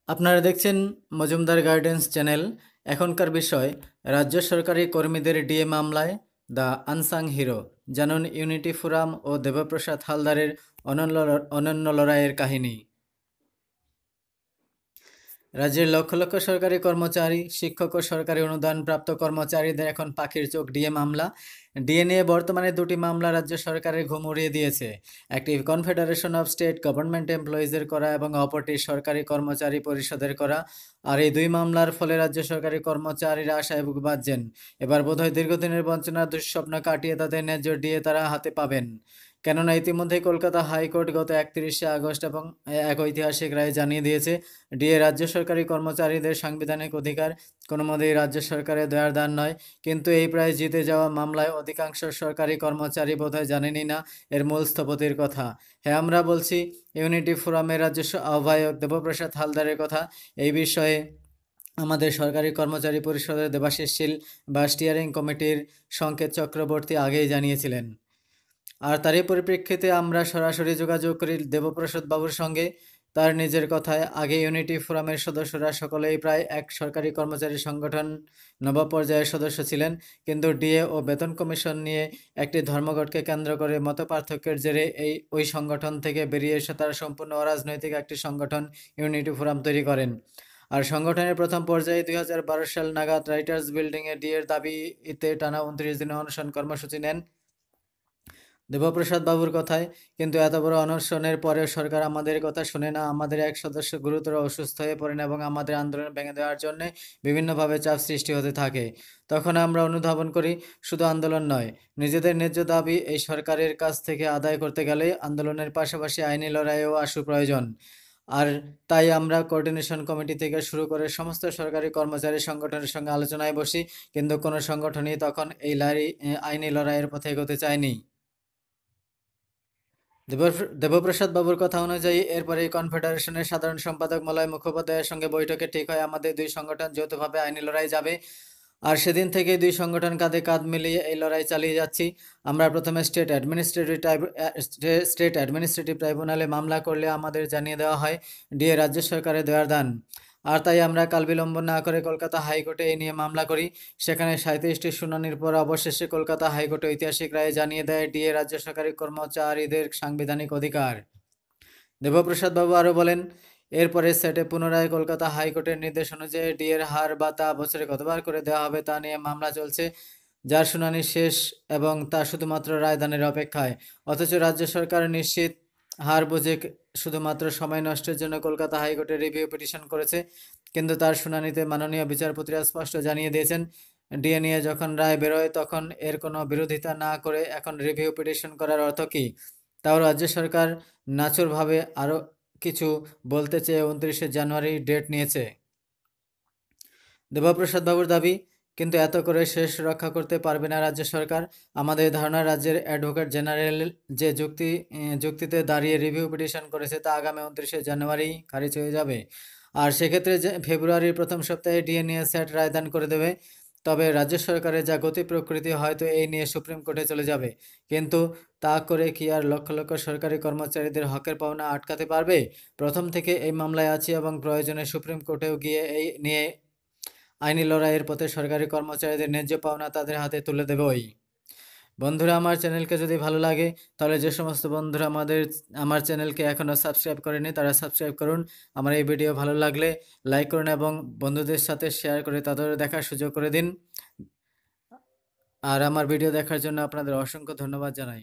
আপনারা দেখছেন Majumdar gardens channel. এখনকার বিষয় রাজ্য সরকারি কর্মীদের ডিএ মামলায় দ্য আনসাং হিরো। জানুন ইউনিটি ফোরাম ও দেবপ্রসাদ হালদারের অনন্য লড়াইয়ের কাহিনী। রাজ্যের লক্ষ লক্ষ সরকারি কর্মচারী, শিক্ষক ও সরকারি অনুদানপ্রাপ্ত কর্মচারীদের এখন পাখির চোখ ডিএ মামলা। ডিএ নিয়ে বর্তমানে দুটি মামলা রাজ্য সরকারের ঘুম উড়িয়ে দিয়েছে। একটি কনফেডারেশন অফ স্টেট গভর্নমেন্ট এমপ্লয়িজের করা এবং অপরটি সরকারি কর্মচারী পরিষদের করা। আর এই দুই মামলার ফলে রাজ্য সরকারি কর্মচারীরা আশায় বুক বাঁধছেন। এবার বোধহয় দীর্ঘদিনের বঞ্চনার দুঃস্বপ্ন কাটিয়ে তাদের ন্যায্য ডিএ তারা হাতে পাবেন। কেননা ইতিমধ্যেই কলকাতা হাইকোর্ট গত 31শে আগস্ট এবং এক ঐতিহাসিক রায় জানিয়ে দিয়েছে, ডিএ রাজ্য সরকারি কর্মচারীদের সাংবিধানিক অধিকার, কোনো মতেই রাজ্য সরকারের দেওয়ার দান নয়। কিন্তু এই প্রায় জিতে যাওয়া মামলায় অধিকাংশ সরকারি কর্মচারী বোধহয় জানেনই না এর মূল স্থপতির কথা। হ্যাঁ, আমরা বলছি ইউনিটি ফোরামের রাজ্য আহ্বায়ক দেবপ্রসাদ হালদারের কথা। এই বিষয়ে আমাদের সরকারি কর্মচারী পরিষদের দেবাশিস শীল বা স্টিয়ারিং কমিটির সংকেত চক্রবর্তী আগেই জানিয়েছিলেন। আর তারই পরিপ্রেক্ষিতে আমরা সরাসরি যোগাযোগ করি দেবপ্রসাদ বাবুর সঙ্গে। তার নিজের কথায়, আগে ইউনিটি ফোরামের সদস্যরা সকলেই প্রায় এক সরকারি কর্মচারী সংগঠন নবাব পর্যায়ের সদস্য ছিলেন, কিন্তু ডিএ ও বেতন কমিশন নিয়ে একটি ধর্মঘটকে কেন্দ্র করে মতপার্থক্যের জেরে ওই সংগঠন থেকে বেরিয়ে এসে তারা সম্পূর্ণ অরাজনৈতিক একটি সংগঠন ইউনিটি ফোরাম তৈরি করেন। আর সংগঠনের প্রথম পর্যায়ে 2012 সাল নাগাদ রাইটার্স বিল্ডিংয়ে ডিএর দাবিতে টানা 29 দিনের অনশন কর্মসূচি নেন দেবপ্রসাদ বাবুর কথায়। কিন্তু এত বড় অনশনের পরেও সরকার আমাদের কথা শুনে না। আমাদের এক সদস্য গুরুতর অসুস্থ হয়ে পড়েন এবং আমাদের আন্দোলন ভেঙে দেওয়ার জন্য বিভিন্নভাবে চাপ সৃষ্টি হতে থাকে। তখন আমরা অনুধাবন করি, শুধু আন্দোলন নয়, নিজেদের ন্যায্য দাবি এই সরকারের কাছ থেকে আদায় করতে গেলে আন্দোলনের পাশাপাশি আইনি লড়াইয়েও আসু প্রয়োজন। আর তাই আমরা কোঅর্ডিনেশন কমিটি থেকে শুরু করে সমস্ত সরকারি কর্মচারী সংগঠনের সঙ্গে আলোচনায় বসি, কিন্তু কোনো সংগঠনই তখন এই আইনি লড়াইয়ের পথে এগোতে চায়নি। দেবপ্রসাদ বাবুর কথা অনুযায়ী এরপরে কনফেডারেশনের সাধারণ সম্পাদক মলয় মুখোপাধ্যায়ের সঙ্গে বৈঠকে ঠিক হয় আমাদের দুই সংগঠন যৌথভাবে আইনি লড়াই যাবে। আর সেদিন থেকে দুই সংগঠন কাঁধে কাঁধ মিলিয়ে এই লড়াই চালিয়ে যাচ্ছি। আমরা প্রথমে স্টেট অ্যাডমিনিস্ট্রেটিভ ট্রাইব্যুনালে মামলা করলে আমাদের জানিয়ে দেওয়া হয় ডিএ রাজ্য সরকারের দেওয়ার দান। আর তাই আমরা কালবিলম্ব না করে কলকাতা হাইকোর্টে এই নিয়ে মামলা করি। সেখানে 37টি শুনানির পর অবশেষে কলকাতা হাইকোর্ট ঐতিহাসিক রায়ে জানিয়ে দেয় ডিএ রাজ্য সরকারি কর্মচারীদের সাংবিধানিক অধিকার। দেবপ্রসাদ বাবু আরও বলেন, এরপরে সেটে পুনরায় কলকাতা হাইকোর্টের নির্দেশ অনুযায়ী ডিএর হার বা তা বছরে কতবার করে দেওয়া হবে তা নিয়ে মামলা চলছে, যার শুনানি শেষ এবং তা শুধুমাত্র রায়দানের অপেক্ষায়। অথচ রাজ্য সরকার নিশ্চিত হার বুঝে শুধুমাত্র সময় নষ্টের জন্য কলকাতা হাইকোর্টে রিভিউ পিটিশন করেছে। কিন্তু তার শুনানিতে মাননীয় বিচারপতিরা স্পষ্ট জানিয়ে দিয়েছেন, ডিএ নিয়ে যখন রায় বেরোয় তখন এর কোনো বিরোধিতা না করে এখন রিভিউ পিটিশন করার অর্থ কী? তাও রাজ্য সরকার নাছোড়ভাবে আরও কিছু বলতে চেয়ে 29শে জানুয়ারি ডেট নিয়েছে। দেবপ্রসাদ বাবুর দাবি, কিন্তু এত করে শেষ রক্ষা করতে পারবে না রাজ্য সরকার। আমাদের ধারণা রাজ্যের অ্যাডভোকেট জেনারেল যে যুক্তিতে দাঁড়িয়ে রিভিউ পিটিশন করেছে তা আগামী 29শে জানুয়ারি খারিজ হয়ে যাবে। আর সেক্ষেত্রে ফেব্রুয়ারির প্রথম সপ্তাহে ডিএ নিয়ে স্যাট রায়দান করে দেবে। তবে রাজ্য সরকারের যা গতি প্রকৃতি হয়তো এই নিয়ে সুপ্রিম কোর্টে চলে যাবে। কিন্তু তা করে কি আর লক্ষ লক্ষ সরকারি কর্মচারীদের হকের পাওনা আটকাতে পারবে? প্রথম থেকে এই মামলায় আছি এবং প্রয়োজনে সুপ্রিম কোর্টেও গিয়ে এই নিয়ে আইনি লড়াইয়ের পথে সরকারি কর্মচারীদের ন্যায্য পাওনা তাদের হাতে তুলে দেবই। বন্ধুরা, আমার চ্যানেলকে যদি ভালো লাগে তাহলে যে সমস্ত বন্ধুরা আমার চ্যানেলকে এখনও সাবস্ক্রাইব করেনি তারা সাবস্ক্রাইব করুন। আমার এই ভিডিও ভালো লাগলে লাইক করুন এবং বন্ধুদের সাথে শেয়ার করে তাদের দেখার সুযোগ করে দিন। আর আমার ভিডিও দেখার জন্য আপনাদের অসংখ্য ধন্যবাদ জানাই।